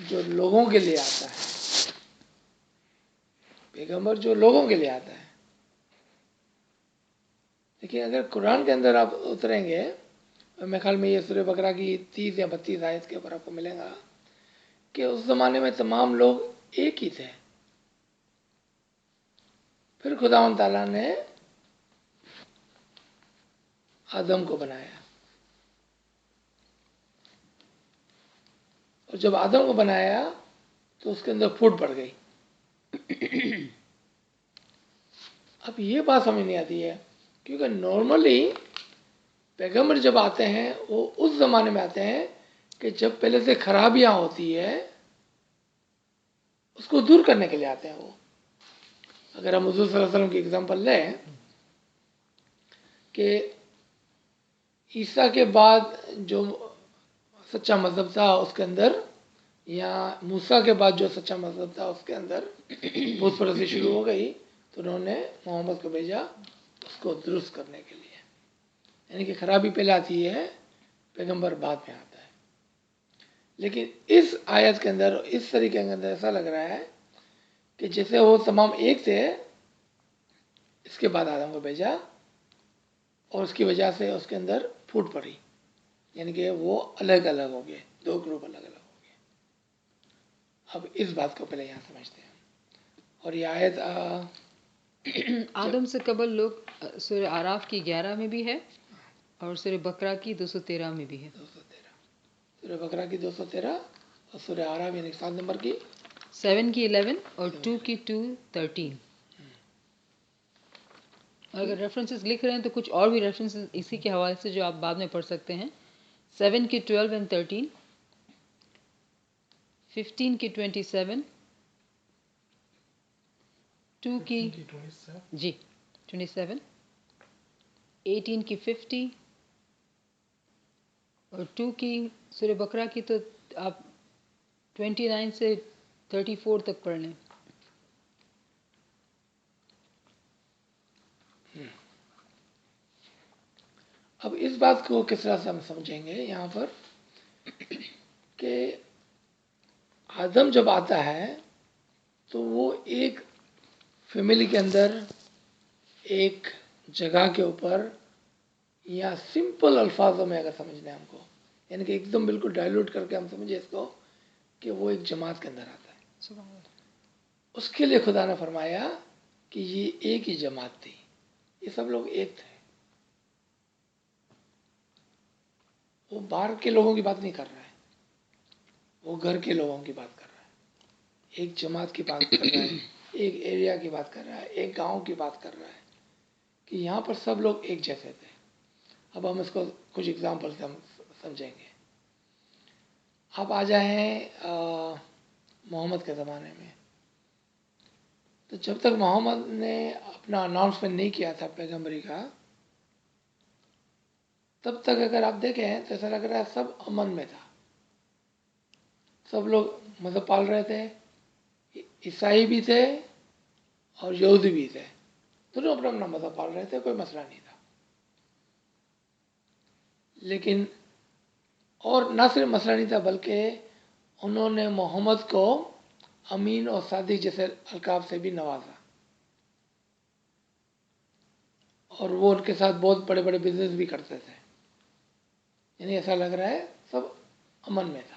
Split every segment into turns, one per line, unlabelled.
جو لوگوں کے لیے آتا ہے، پیغمبر جو لوگوں کے لیے آتا ہے. لیکن اگر قرآن کے اندر آپ اتریں گے، میرے خیال میں یہ سورہ بقرہ کی 30 یا 32 آیت کے اوپر آپ کو ملے گا کہ اس زمانے میں تمام لوگ ایک ہی تھے. پھر خداوند تعالیٰ نے آدم کو بنایا، اور جب آدم کو بنایا تو اس کے اندر پھوٹ پڑ گئی. اب یہ بات سمجھ نہیں آتی ہے، کیونکہ نارملی پیغمبر جب آتے ہیں وہ اس زمانے میں آتے ہیں کہ جب پہلے سے خرابیاں ہوتی ہے اس کو دور کرنے کے لیے آتے ہیں وہ. اگر ہم حضور صلی اللہ علیہ وسلم کی اگزامپل لیں کہ عیسیٰ کے بعد جو سچا مذہب تھا اس کے اندر، یا موسیٰ کے بعد جو سچا مذہب تھا اس کے اندر بت پرستی شروع ہو گئی، تو انہوں نے محمد کو بھیجا اس کو درست کرنے کے لیے. یعنی کہ خرابی پہلے آتی ہے، پیغمبر بعد میں آتا ہے. لیکن اس آیت کے اندر، اس طریقے کے اندر ایسا لگ رہا ہے کہ جیسے وہ تمام ایک تھے، اس کے بعد آدم کو بھیجا اور اس کی وجہ سے اس کے اندر پھوٹ پڑی، یعنی کہ وہ الگ الگ ہو گئے، دو گروپ الگ الگ ہو گئے. اب اس بات کو پہلے یہاں سمجھتے ہیں. اور یہ آیت
آدم سے قبل لوگ سورہ آراف کی 11 میں بھی ہے اور سورہ بقرہ کی 213 میں بھی ہے.
213 سورہ بقرہ کی 213 اور سورہ آراف یعنی 7 نمبر کی
7 کی 11 اور 2 کی 2:13. اگر ریفرنسز لکھ رہے ہیں تو کچھ اور بھی ریفرنسز اسی کے حوالے سے جو آپ بعد میں پڑھ سکتے ہیں. 7 کی 12 and 13، 15 کی 27، 2 کی جی 27، 18 کی 50 اور 2 کی سورہ بقرہ کی تو آپ 29 سے 34 تک پڑھ لیں.
اب اس بات کو کس طرح سے ہم سمجھیں گے یہاں پر کہ آدم جب آتا ہے تو وہ ایک فیملی کے اندر ایک جگہ کے اوپر، یا سمپل الفاظوں میں اگر سمجھنا ہے ہم کو، یعنی کہ ایک دم بالکل ڈائلوٹ کر کے ہم سمجھے اس کو کہ وہ ایک جماعت کے اندر آتا ہے. اس کے لیے خدا نے فرمایا کہ یہ ایک ہی جماعت تھی، یہ سب لوگ ایک تھے. وہ باہر کے لوگوں کی بات نہیں کر رہا ہے، وہ گھر کے لوگوں کی بات کر رہا ہے، ایک جماعت کی بات کر رہا ہے، ایک ایریا کی بات کر رہا ہے، ایک گاؤں کی بات کر رہا ہے کہ یہاں پر سب لوگ ایک جیسے تھے. اب ہم اس کو کچھ اگزامپل سے ہم سمجھیں گے. آپ آ جائیں محمد کے زمانے میں، تو جب تک محمد نے اپنا اناؤنسمنٹ نہیں کیا تھا پیغمبری کا، تب تک اگر آپ دیکھیں تو ایسا لگ رہا ہے سب امن میں تھا. سب لوگ مذہب پال رہے تھے، عیسائی بھی تھے اور یہودی بھی تھے، دونوں اپنا اپنا مذہب پال رہے تھے، کوئی مسئلہ نہیں تھا. لیکن اور نہ صرف مسئلہ نہیں تھا، بلکہ انہوں نے محمد کو امین اور صادق جیسے القاب سے بھی نوازا، اور وہ ان کے ساتھ بہت بڑے بڑے بزنس بھی کرتے تھے. یعنی ایسا لگ رہا ہے سب امن میں تھا.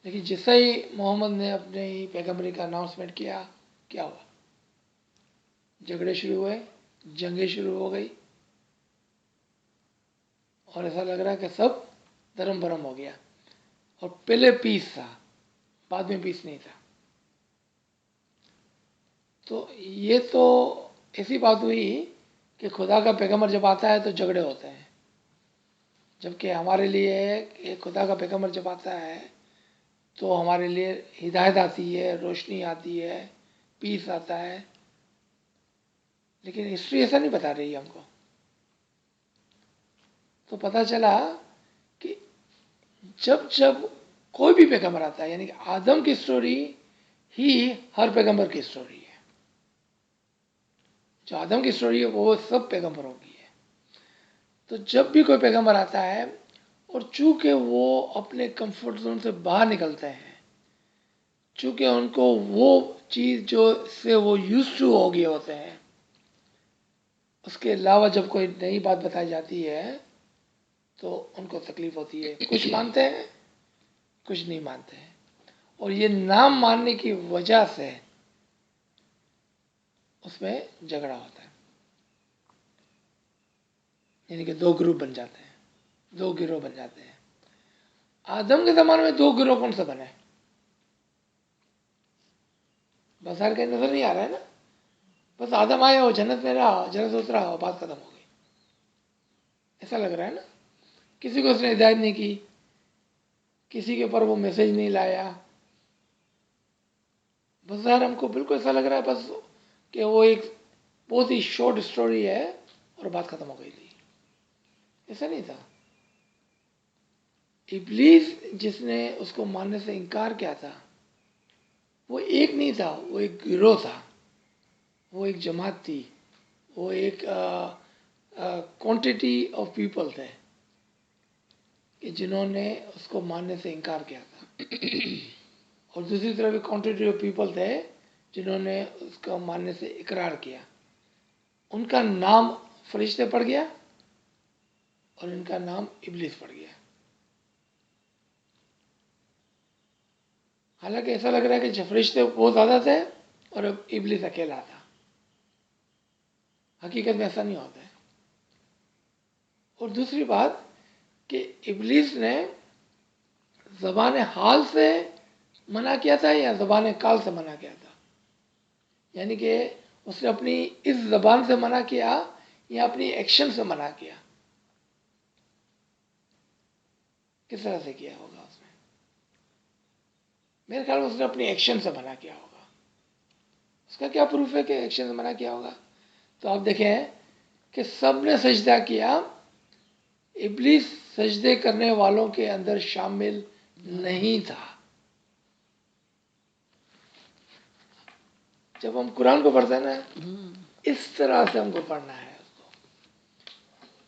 لیکن جیسا ہی محمد نے اپنے ہی پیغمبری کا اناؤنسمنٹ کیا، کیا ہوا؟ جھگڑے شروع ہوئے، جنگیں شروع ہو گئی، اور ایسا لگ رہا ہے کہ سب دھرم برم ہو گیا. اور پہلے پیس تھا، بعد میں پیس نہیں تھا. تو یہ تو ایسی بات ہوئی کہ خدا کا پیغمبر جب آتا ہے تو جھگڑے ہوتے ہیں، جبکہ ہمارے لیے کہ خدا کا پیغمبر جب آتا ہے تو ہمارے لیے ہدایت آتی ہے، روشنی آتی ہے، پیس آتا ہے. لیکن ہسٹری ایسا نہیں بتا رہی ہم کو. تو پتہ چلا کہ جب جب کوئی بھی پیغمبر آتا ہے، یعنی کہ آدم کی سٹوری ہی ہر پیغمبر کی سٹوری ہے. جو آدم کی سٹوری ہے وہ سب پیغمبروں کی ہے. تو جب بھی کوئی پیغمبر آتا ہے اور چونکہ وہ اپنے کمفرٹ زون سے باہر نکلتے ہیں، چونکہ ان کو وہ چیز جو سے وہ یوز ٹو ہو گئے ہوتے ہیں، اس کے علاوہ جب کوئی نئی بات بتائی جاتی ہے تو ان کو تکلیف ہوتی ہے. کچھ مانتے ہیں، کچھ نہیں مانتے ہیں، اور یہ نہ ماننے کی وجہ سے اس میں جھگڑا ہوتا ہے. یعنی کہ دو گروپ بن جاتے ہیں، دو گروہ بن جاتے ہیں. آدم کے زمانے میں دو گروہ کون سے بنے؟ بظاہر کہیں نظر نہیں آ رہا ہے نا. بس آدم آیا وہ جنت میں رہا، جنت سے اترا اور بات ختم ہو گئی. ایسا لگ رہا ہے نا. کسی کو اس نے ہدایت نہیں کی، کسی کے اوپر وہ میسج نہیں لایا. بظاہر ہم کو بالکل ایسا لگ رہا ہے بس کہ وہ ایک بہت ہی شارٹ اسٹوری ہے اور بات ختم ہو گئی تھی. ایسا نہیں تھا. ابلیس جس نے اس کو ماننے سے انکار کیا تھا، وہ ایک نہیں تھا، وہ ایک گروہ تھا، وہ ایک جماعت تھی، وہ ایک کوانٹٹی آف پیپل تھے کہ جنہوں نے اس کو ماننے سے انکار کیا تھا. اور دوسری طرف ایک کوانٹٹی آف پیپل تھے جنہوں نے اس کو ماننے سے اقرار کیا. ان کا نام فرشتے پڑ گیا اور ان کا نام ابلیس پڑ گیا. حالانکہ ایسا لگ رہا ہے کہ فرشتے بہت زیادہ تھے اور اب ابلیس اکیلا تھا. حقیقت میں ایسا نہیں ہوتا ہے. اور دوسری بات کہ ابلیس نے زبان حال سے منع کیا تھا یا زبان کال سے منع کیا تھا؟ یعنی کہ اس نے اپنی اس زبان سے منع کیا یا اپنی ایکشن سے منع کیا؟ کس طرح سے کیا ہوگا اس نے؟ میرے خیال میں اس نے اپنی ایکشن سے منع کیا ہوگا. اس کا کیا پروف ہے کہ ایکشن سے منع کیا ہوگا؟ تو آپ دیکھیں کہ سب نے سجدہ کیا، ابلیس سجدے کرنے والوں کے اندر شامل نہیں تھا. جب ہم قرآن کو پڑھتے ہیں نا، اس طرح سے ہم کو پڑھنا ہے اس کو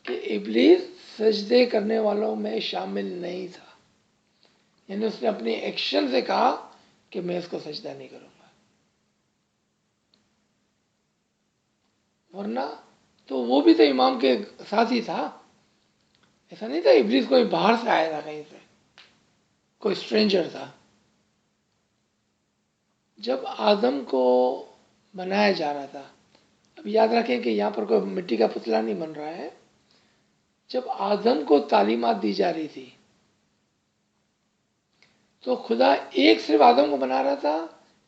کہ ابلیس سجدے کرنے والوں میں شامل نہیں تھا. یعنی اس نے اپنی ایکشن سے کہا کہ میں اس کو سجدہ نہیں کروں گا. ورنہ تو وہ بھی تو امام کے ساتھ ہی تھا. ایسا نہیں تھا ابلیس کوئی باہر سے آیا تھا، کہیں سے کوئی اسٹرینجر تھا. جب آدم کو بنایا جا رہا تھا، اب یاد رکھیں کہ یہاں پر کوئی مٹی کا پتلا نہیں بن رہا ہے. جب آدم کو تعلیمات دی جا رہی تھی تو خدا ایک صرف آدم کو بنا رہا تھا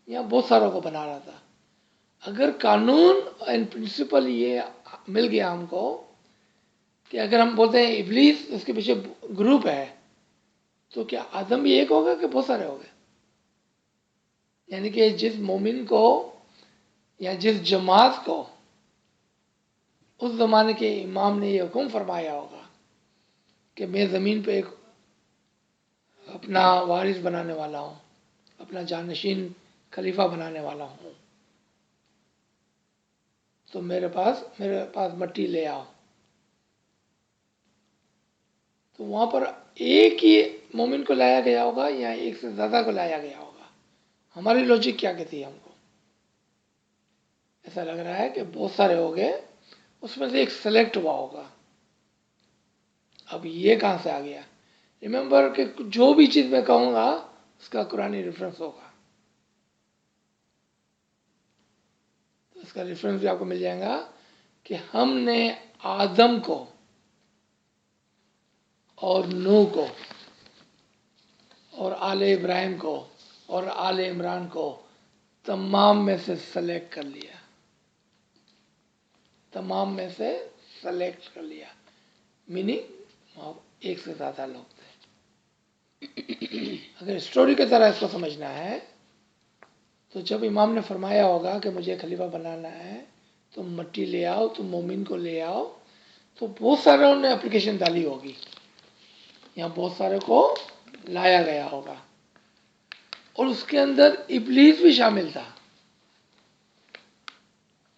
یا بہت ساروں کو بنا رہا تھا؟ اگر قانون اینڈ پرنسپل یہ مل گیا ہم کو کہ اگر ہم بولتے ہیں ابلیس اس کے پیچھے گروپ ہے، تو کیا آدم بھی ایک ہوگا کہ بہت سارے ہو گئے؟ یعنی کہ جس مومن کو یا جس جماعت کو اس زمانے کے امام نے یہ حکم فرمایا ہوگا کہ میں زمین پہ ایک اپنا وارث بنانے والا ہوں، اپنا جانشین خلیفہ بنانے والا ہوں، تو میرے پاس مٹی لے آؤ. تو وہاں پر ایک ہی مومن کو لایا گیا ہوگا یا ایک سے زیادہ کو لایا گیا ہوگا؟ ہماری لوجک کیا کہتی ہے ہم کو؟ ایسا لگ رہا ہے کہ بہت سارے ہو گئے، اس میں سے ایک سلیکٹ ہوا ہوگا. اب یہ کہاں سے آ گیا؟ ریممبر کہ جو بھی چیز میں کہوں گا اس کا قرآنی ریفرنس ہوگا. تو اس کا ریفرنس بھی آپ کو مل جائے گا کہ ہم نے آدم کو اور نوح کو اور آل ابراہیم کو اور آل عمران کو تمام میں سے سلیکٹ کر لیا. تمام میں سے سلیکٹ کر لیا، میننگ ایک سے زیادہ لوگ تھے. اگر اسٹوری کی طرح اس کو سمجھنا ہے تو جب امام نے فرمایا ہوگا کہ مجھے خلیفہ بنانا ہے تو مٹی لے آؤ، تو مومن کو لے آؤ، تو بہت سارے نے اپلیکیشن ڈالی ہوگی، یہاں بہت سارے کو لایا گیا ہوگا. اور اس کے اندر ابلیس بھی شامل تھا.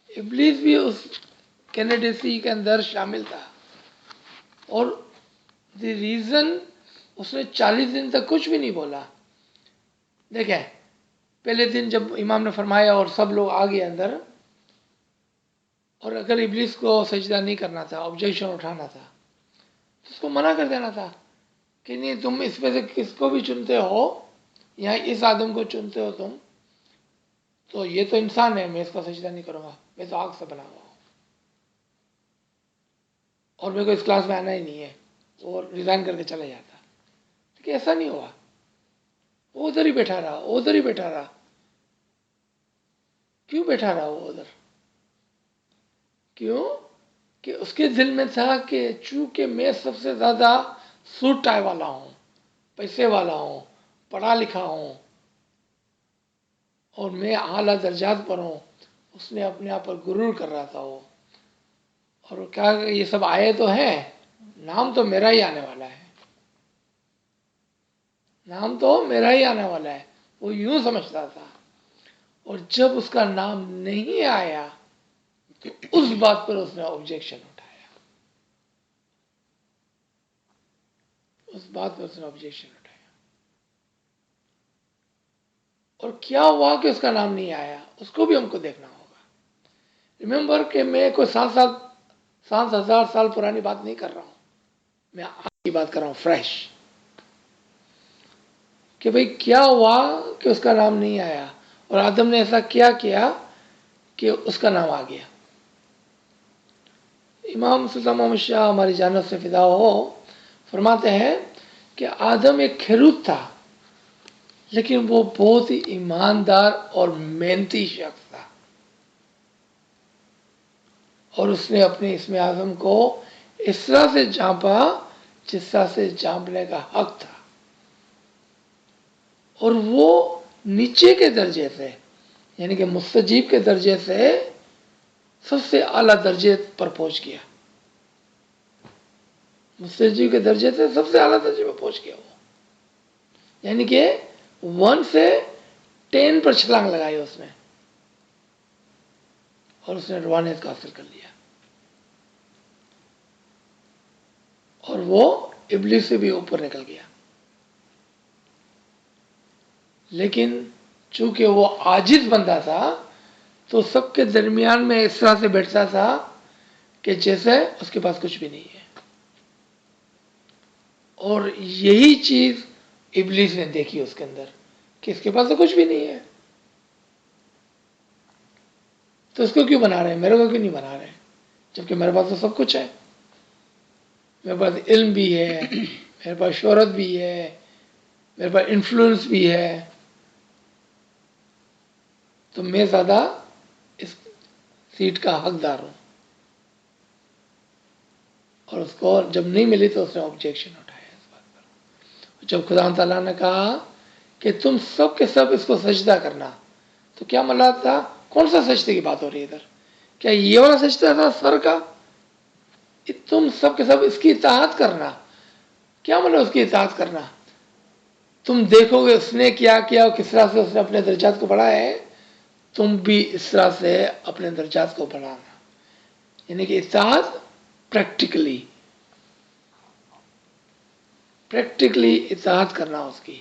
ابلیس بھی اس کینڈیڈیسی کے اندر شامل تھا. اور دی ریزن اس نے 40 دن تک کچھ بھی نہیں بولا. دیکھیں پہلے دن جب امام نے فرمایا اور سب لوگ آ گئے اندر، اور اگر ابلیس کو سجدہ نہیں کرنا تھا، آبجیکشن اٹھانا تھا، تو اس کو منع کر دینا تھا کہ نہیں تم اس میں سے کس کو بھی چنتے ہو، یا اس آدم کو چنتے ہو تم، تو یہ تو انسان ہے، میں اس کا سجدہ نہیں کروں گا، میں تو آگ سے بنا ہوا ہوں اور میرے کو اس کلاس میں آنا ہی نہیں ہے، اور ریزائن کر کے چلا جاتا. لیکن ایسا نہیں ہوا، وہ ادھر ہی بیٹھا رہا، وہ ادھر ہی بیٹھا رہا. کیوں بیٹھا رہا وہ ادھر؟ کیوں کہ اس کے دل میں تھا کہ چونکہ میں سب سے زیادہ سوٹ ٹائی والا ہوں، پیسے والا ہوں، پڑھا لکھا ہوں، اور میں اعلیٰ درجات پر ہوں. اس نے اپنے آپ پر غرور کر رہا تھا وہ، اور وہ کہا کہ یہ سب آئے تو ہیں، نام تو میرا ہی آنے والا ہے، نام تو میرا ہی آنے والا ہے، وہ یوں سمجھتا تھا. اور جب اس کا نام نہیں آیا تو اس بات پر اس نے آبجیکشن اٹھایا، اس بات پر اس نے آبجیکشن اٹھایا. اور کیا ہوا کہ اس کا نام نہیں آیا، اس کو بھی ہم کو دیکھنا ہوگا. ریممبر کہ میں کوئی 7,000 سال پرانی بات نہیں کر رہا ہوں، میں آج کی بات کر رہا ہوں فریش. کہ بھئی کیا ہوا کہ اس کا نام نہیں آیا، اور آدم نے ایسا کیا کہ اس کا نام آ گیا. امام سلطان محمد شاہ ہماری جانت سے فدا ہو فرماتے ہیں کہ آدم ایک کھیروت تھا، لیکن وہ بہت ہی ایماندار اور محنتی شخص تھا، اور اس نے اپنے اسم اعظم کو اس طرح سے جانپا جس طرح سے جانپنے کا حق تھا. اور وہ نیچے کے درجے سے، یعنی کہ مستجیب کے درجے سے سب سے اعلیٰ درجے پر پہنچ گیا، مستجیب کے درجے سے سب سے اعلیٰ درجے پر پہنچ گیا وہ. یعنی کہ 1 سے 10 پر چھلانگ لگائی اس نے، اور اس نے روحانیت کو حاصل کر لیا، اور وہ ابلیس سے بھی اوپر نکل گیا. لیکن چونکہ وہ عاجز بندہ تھا تو سب کے درمیان میں اس طرح سے بیٹھتا تھا کہ جیسے اس کے پاس کچھ بھی نہیں ہے. اور یہی چیز ابلیس نے دیکھی اس کے اندر کہ اس کے پاس تو کچھ بھی نہیں ہے، تو اس کو کیوں بنا رہے ہیں، میرے کو کیوں نہیں بنا رہے، جبکہ میرے پاس تو سب کچھ ہے، میرے پاس علم بھی ہے، میرے پاس شہرت بھی ہے، میرے پاس انفلوئنس بھی ہے، تو میں زیادہ اس سیٹ کا حقدار ہوں. اور اس کو جب نہیں ملی تو اس نے آبجیکشن اٹھایا اس بات پر. جب خدا تعالیٰ نے کہا کہ تم سب کے سب اس کو سجدہ کرنا، تو کیا مطلب تھا، کون سا سجدے کی بات ہو رہی ہے ادھر؟ کیا یہ والا سجدہ تھا سر کا؟ تم سب کے سب اس کی اطاعت کرنا. کیا مطلب اس کی اطاعت کرنا؟ تم دیکھو گے اس نے کیا اور کس طرح سے اس نے اپنے درجات کو بڑھایا ہے، تم بھی اس طرح سے اپنے درجات کو بڑھانا. یعنی کہ اطاعت پریکٹیکلی اطاعت کرنا اس کی،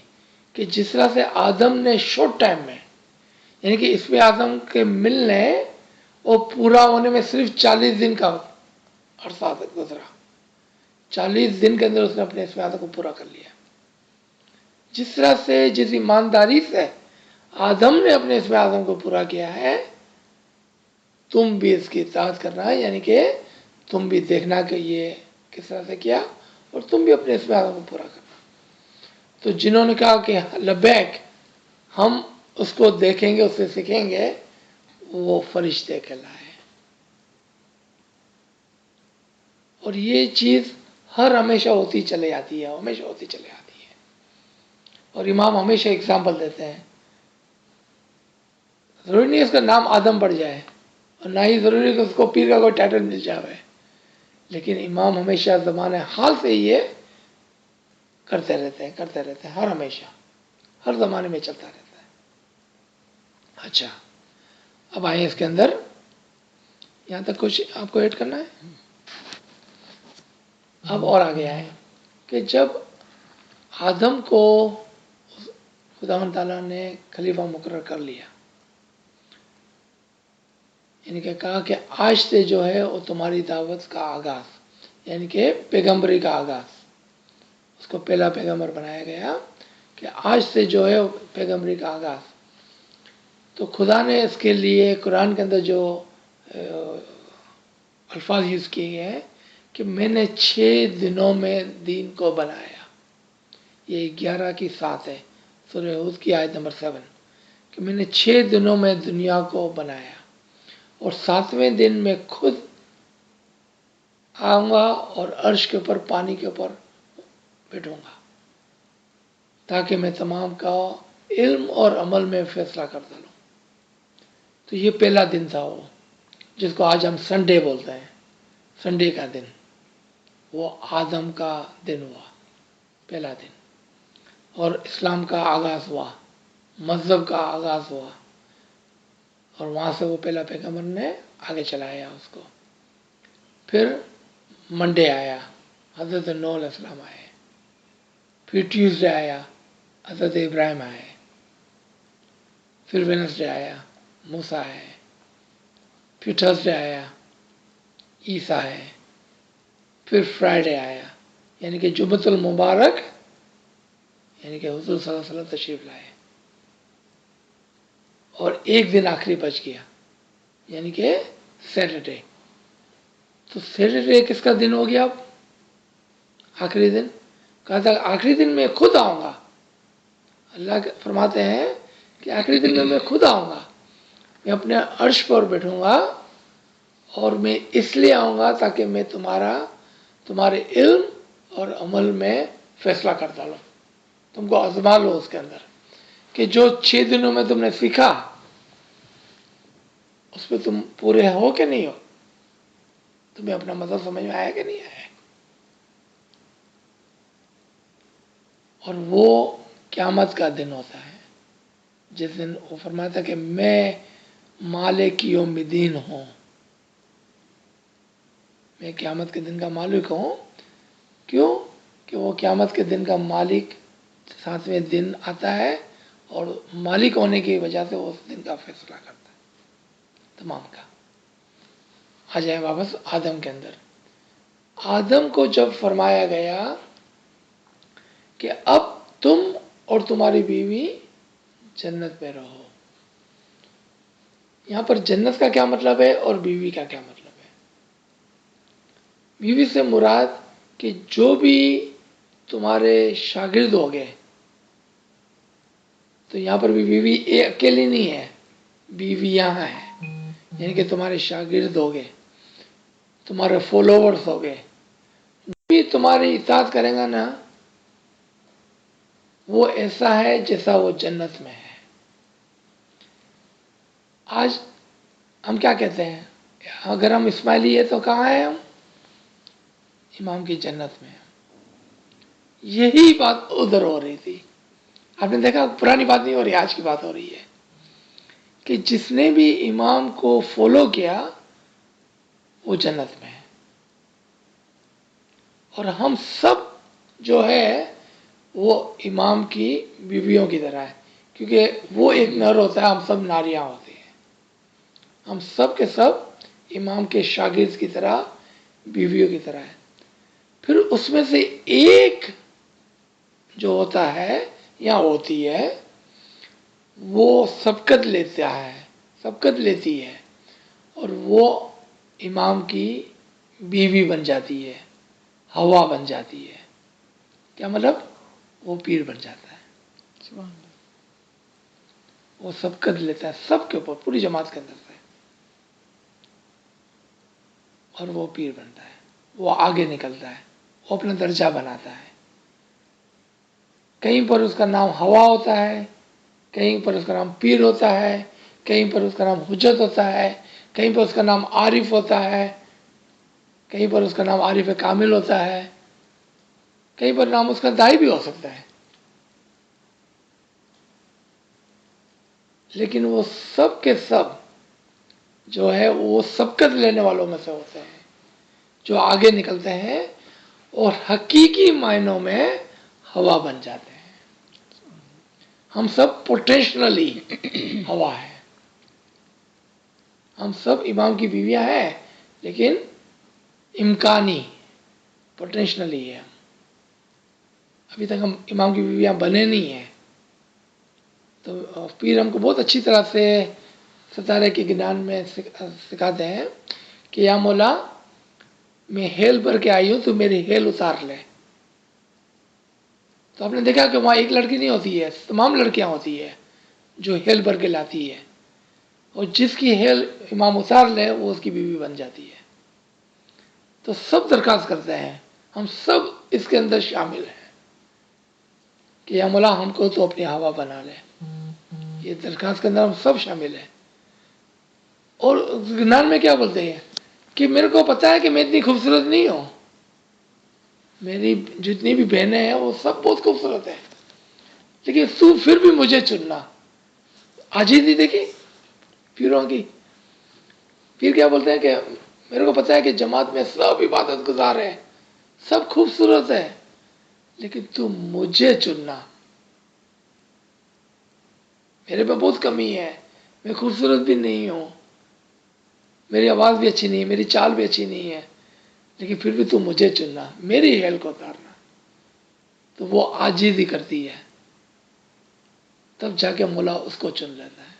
کہ جس طرح سے آدم نے شارٹ ٹائم میں، یعنی کہ اس میں آدم کے ملنے اور پورا ہونے میں صرف 40 دن کا عرصہ گزرا، 40 دن کے اندر اس نے اپنے اس میں آدم کو پورا کر لیا. جس طرح سے، جس ایمانداری سے آدم نے اپنے اس میں آدم کو پورا کیا ہے، تم بھی اس کی اطاعت کرنا ہے. یعنی کہ تم بھی دیکھنا کہ یہ کس طرح سے کیا، اور تم بھی اپنے اس میں آدم کو پورا کرنا. تو جنہوں نے کہا کہ لبیک ہم اس کو دیکھیں گے، اس سے سیکھیں گے، وہ فرشتے کہلائے. اور یہ چیز ہمیشہ ہوتی چلے آتی ہے، ہمیشہ ہوتی چلے آتی ہے. اور امام ہمیشہ اگزامپل دیتے ہیں، ضروری نہیں اس کا نام آدم پڑ جائے، اور نہ ہی ضروری کہ اس کو پیر کا کوئی ٹائٹل مل جائے، لیکن امام ہمیشہ زمانے حال سے یہ کرتے رہتے ہیں، ہمیشہ ہر زمانے میں چلتا رہتا ہے. اچھا، اب آئیں اس کے اندر، یہاں تک کچھ آپ کو ایڈ کرنا ہے؟ اب اور آگے آئیں کہ جب آدم کو خدا تعالیٰ نے خلیفہ مقرر کر لیا، یعنی کہ کہا کہ آج سے جو ہے وہ تمہاری دعوت کا آغاز، یعنی کہ پیغمبری کا آغاز، اس کو پہلا پیغمبر بنایا گیا کہ آج سے جو ہے پیغمبری کا آغاز. تو خدا نے اس کے لیے قرآن کے اندر جو الفاظ یوز کیے ہیں کہ میں نے 6 دنوں میں دین کو بنایا. یہ 11:7 ہے سورہ ہود کی آیت نمبر 7 کہ میں نے 6 دنوں میں دنیا کو بنایا اور 7ویں دن میں خود آؤں گا اور عرش کے اوپر پانی کے اوپر بیٹھوں گا تاکہ میں تمام کا علم اور عمل میں فیصلہ کرتا لوں. تو یہ پہلا دن تھا وہ جس کو آج ہم سنڈے بولتے ہیں، سنڈے کا دن، وہ آدم کا دن ہوا، پہلا دن. اور اسلام کا آغاز ہوا، مذہب کا آغاز ہوا، اور وہاں سے وہ پہلا پیغمبر نے آگے چلایا اس کو. پھر منڈے آیا، حضرت نوح علیہ السلام آئے. پھر ٹیوزڈے آیا، حضرت ابراہیم آئے. پھر وینسڈے آیا، موسیٰ آئے. پھر تھرسڈے آیا، عیسیٰ آئے. پھر فرائیڈے آیا، یعنی کہ جمعۃ المبارک، یعنی کہ حضور صلی اللہ علیہ وسلم تشریف لائے. اور ایک دن آخری بچ گیا، یعنی کہ سیٹرڈے. تو سیٹرڈے کس کا دن ہو گیا اب؟ آخری دن. کہا تھا آخری دن میں خود آؤں گا. اللہ فرماتے ہیں کہ آخری دن میں خود آؤں گا، میں اپنے عرش پر بیٹھوں گا، اور میں اس لیے آؤں گا تاکہ میں تمہارے علم اور عمل میں فیصلہ کرتا لوں، تم کو آزما لو اس کے اندر کہ جو 6 دنوں میں تم نے سیکھا اس پہ تم پورے ہو کہ نہیں ہو، تمہیں اپنا مطلب سمجھ میں آیا کہ نہیں آیا. اور وہ قیامت کا دن ہوتا ہے جس دن وہ فرماتا ہے کہ میں مالک یوم الدین ہوں، میں قیامت کے دن کا مالک ہوں. کیوں؟ کہ وہ قیامت کے دن کا مالک 7ویں دن آتا ہے، اور مالک ہونے کی وجہ سے وہ اس دن کا فیصلہ کرتا ہے تمام کا. آ جائیں واپس آدم کے اندر. آدم کو جب فرمایا گیا کہ اب تم اور تمہاری بیوی جنت میں رہو، یہاں پر جنت کا کیا مطلب ہے اور بیوی کا کیا مطلب ہے؟ بیوی سے مراد کہ جو بھی تمہارے شاگرد ہو گئے، تو یہاں پر بھی بیوی اکیلی نہیں ہے، بیوی یہاں ہے، یعنی کہ تمہارے شاگرد ہو گئے، تمہارے فالوورز ہو گئے، جو بھی تمہاری اطاعت کرے گا نا، وہ ایسا ہے جیسا وہ جنت میں ہے. آج ہم کیا کہتے ہیں؟ اگر ہم اسماعیلی ہے تو کہاں ہیں ہم؟ امام کی جنت میں. یہی بات ادھر ہو رہی تھی. آپ نے دیکھا پرانی بات نہیں ہو رہی، آج کی بات ہو رہی ہے کہ جس نے بھی امام کو فالو کیا وہ جنت میں ہے. اور ہم سب جو ہے وہ امام کی بیویوں کی طرح ہے، کیونکہ وہ ایک نر ہوتا ہے، ہم سب ناریاں ہوتی ہیں. ہم سب کے سب امام کے شاگرد کی طرح، بیویوں کی طرح ہے. پھر اس میں سے ایک جو ہوتا ہے یا ہوتی ہے وہ سبقت لیتی ہے، اور وہ امام کی بیوی بن جاتی ہے، ہوا بن جاتی ہے. کیا مطلب؟ وہ پیر بن جاتا ہے.
سبحان اللہ.
وہ سبقت لیتا ہے سب کے اوپر، پوری جماعت کے اندر سے، اور وہ پیر بنتا ہے. وہ آگے نکلتا ہے، وہ اپنا درجہ بناتا ہے. کہیں پر اس کا نام ہوا ہوتا ہے، کہیں پر اس کا نام پیر ہوتا ہے، کہیں پر اس کا نام حجت ہوتا ہے، کہیں پر اس کا نام عارف ہوتا ہے، کہیں پر اس کا نام عارف کامل ہوتا ہے، کہیں پر نام اس کا دائی بھی ہو سکتا ہے. لیکن وہ سب کے سب جو ہے وہ سبقت لینے والوں میں سے ہوتے ہیں، جو آگے نکلتے ہیں اور حقیقی معنوں میں ہوا بن جاتے ہیں. ہم سب پوٹینشنلی ہوا ہے. ہم سب امام کی بیویاں ہیں لیکن امکانی پوٹینشنلی ہے. ابھی تک ہم امام کی بیویاں بنے نہیں ہیں. تو پیر ہم کو بہت اچھی طرح سے ستارے کے گنان میں سکھاتے ہیں کہ یا مولا میں ہیل بھر کے آئی ہوں تو میری ہیل اتار لے. تو آپ نے دیکھا کہ وہاں ایک لڑکی نہیں ہوتی ہے، تمام لڑکیاں ہوتی ہے جو ہیل بھر کے لاتی ہے، اور جس کی ہیل امام اتار لے وہ اس کی بیوی بن جاتی ہے. تو سب درخواست کرتے ہیں، ہم سب اس کے اندر شامل ہیں کہ یا مولا ہم کو تو اپنی ہوا بنا لے. یہ درخواست کے اندر ہم سب شامل ہیں. اور گنان میں کیا بولتے ہیں کہ میرے کو پتا ہے کہ میں اتنی خوبصورت نہیں ہوں، میری جتنی بھی بہنیں ہیں وہ سب بہت خوبصورت ہیں، لیکن تو پھر بھی مجھے چننا. عاجزی دیکھی پیروں کی. پیر کیا بولتے ہیں کہ میرے کو پتا ہے کہ جماعت میں سب عبادت گزار ہیں، سب خوبصورت ہے، لیکن تو مجھے چننا. میرے پہ بہت کمی ہے، میں خوبصورت بھی نہیں ہوں، میری آواز بھی اچھی نہیں ہے، میری چال بھی اچھی نہیں ہے، لیکن پھر بھی تو مجھے چننا، میری ہیل کو اتارنا. تو وہ عاجزی کرتی ہے، تب جا کے مولا اس کو چن لیتا ہے.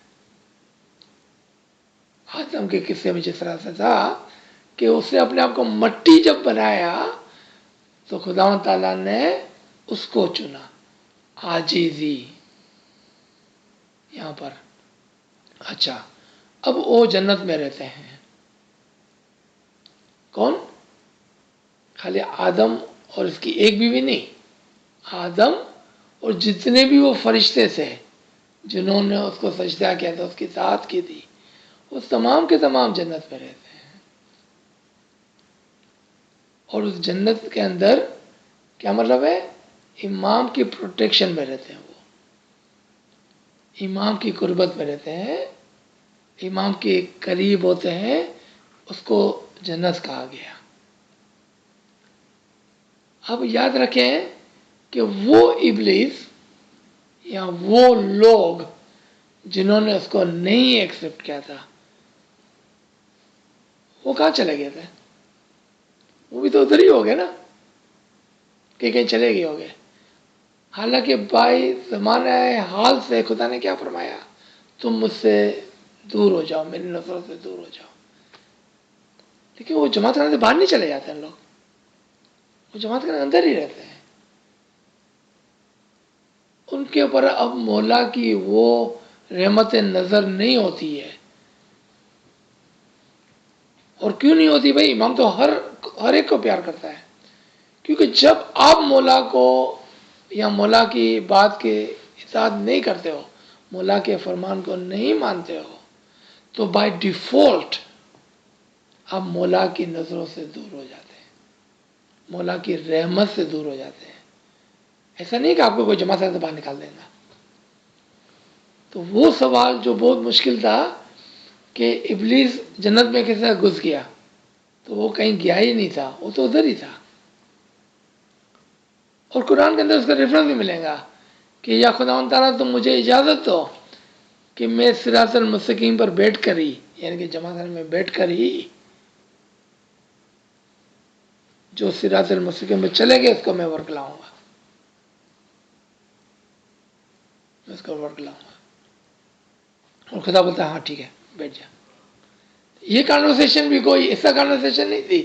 آدم کے قصے میں جس طرح سے تھا کہ اس نے اپنے آپ کو مٹی جب بنایا تو خداوند تعالیٰ نے اس کو چنا. عاجزی یہاں پر. اچھا، اب وہ جنت میں رہتے ہیں. کون؟ خالی آدم اور اس کی ایک بیوی نہیں، آدم اور جتنے بھی وہ فرشتے تھے جنہوں نے اس کو سجدہ کیا تھا، اس کی اطاعت کی تھی، وہ تمام کے تمام جنت میں رہتے ہیں. اور اس جنت کے اندر کیا مطلب ہے؟ امام کی پروٹیکشن میں رہتے ہیں، وہ امام کی قربت میں رہتے ہیں، امام کے قریب ہوتے ہیں. اس کو جنت کہا گیا. اب یاد رکھیں کہ وہ ابلیس یا وہ لوگ جنہوں نے اس کو نہیں ایکسپٹ کیا تھا وہ کہاں چلے گئے تھے؟ وہ بھی تو ادھر ہی ہو گئے نا، کہیں چلے گئے ہو گئے. حالانکہ بائی زمانہ حال سے خدا نے کیا فرمایا؟ تم مجھ سے دور ہو جاؤ، میری نظروں سے دور ہو جاؤ. لیکن وہ جماعت خانے سے باہر نہیں چلے جاتے ہیں لوگ، وہ جماعت خانے اندر ہی رہتے ہیں. ان کے اوپر اب مولا کی وہ رحمت نظر نہیں ہوتی ہے. اور کیوں نہیں ہوتی بھائی؟ امام تو ہر ایک کو پیار کرتا ہے. کیونکہ جب آپ مولا کو یا مولا کی بات کے اطاعت نہیں کرتے ہو، مولا کے فرمان کو نہیں مانتے ہو، تو بائی ڈیفالٹ آپ مولا کی نظروں سے دور ہو جاتے ہیں، مولا کی رحمت سے دور ہو جاتے ہیں. ایسا نہیں کہ آپ کو کوئی جماعت سے باہر نکال دیں گا. تو وہ سوال جو بہت مشکل تھا کہ ابلیس جنت میں کیسے گھس گیا، تو وہ کہیں گیا ہی نہیں تھا، وہ تو ادھر ہی تھا. اور قرآن کے اندر اس کا ریفرنس بھی ملے گا کہ یا خداوند تعالیٰ تم مجھے اجازت دو کہ میں صراط المستقیم پر بیٹھ کر ہی، یعنی کہ جماعت میں بیٹھ کر ہی جو صراط المستقیم میں چلے گئے اس کو میں ورک لاؤں گا، میں اس کو ورک لاؤں گا. اور خدا بولتا ہے ہاں ٹھیک ہے بیٹھ جا. یہ کانورسیشن بھی کوئی ایسا کانورسیشن نہیں تھی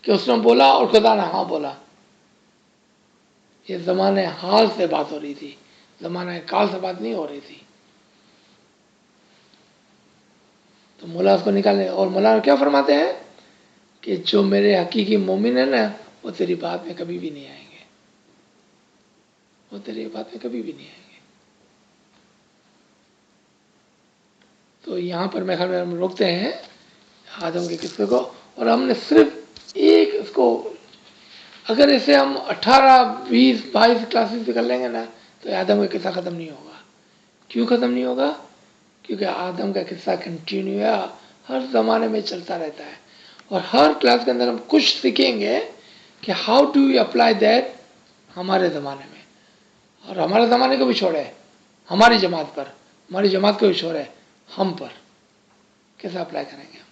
کہ اس نے بولا اور خدا نے ہاں بولا. یہ زمانے حال سے بات ہو رہی تھی، زمانہ کال سے بات نہیں ہو رہی تھی. تو مولا اس کو نکالے. اور مولا کیا فرماتے ہیں کہ جو میرے حقیقی مومن ہیں نا وہ تیری بات میں کبھی بھی نہیں آئیں گے، وہ تیری بات میں کبھی بھی نہیں آئیں گے. تو یہاں پر میں خیال میں ہم روکتے ہیں آدم کے قصے کو. اور ہم نے صرف ایک اس کو، اگر اسے ہم 18 20 22 کلاسز کر لیں گے نا تو آدم کا قصہ ختم نہیں ہوگا. کیوں ختم نہیں ہوگا؟ کیونکہ آدم کا قصہ کنٹینیو ہے، ہر زمانے میں چلتا رہتا ہے. اور ہر کلاس کے اندر ہم کچھ سیکھیں گے کہ how do you apply that ہمارے زمانے میں، اور ہمارے زمانے کو بھی چھوڑے، ہماری جماعت پر، ہماری جماعت کو بھی چھوڑے، ہم پر کیسے اپلائی کریں گے ہم،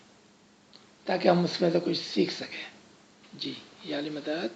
تاکہ ہم اس میں سے کچھ سیکھ سکیں. جی یہ علی مدد.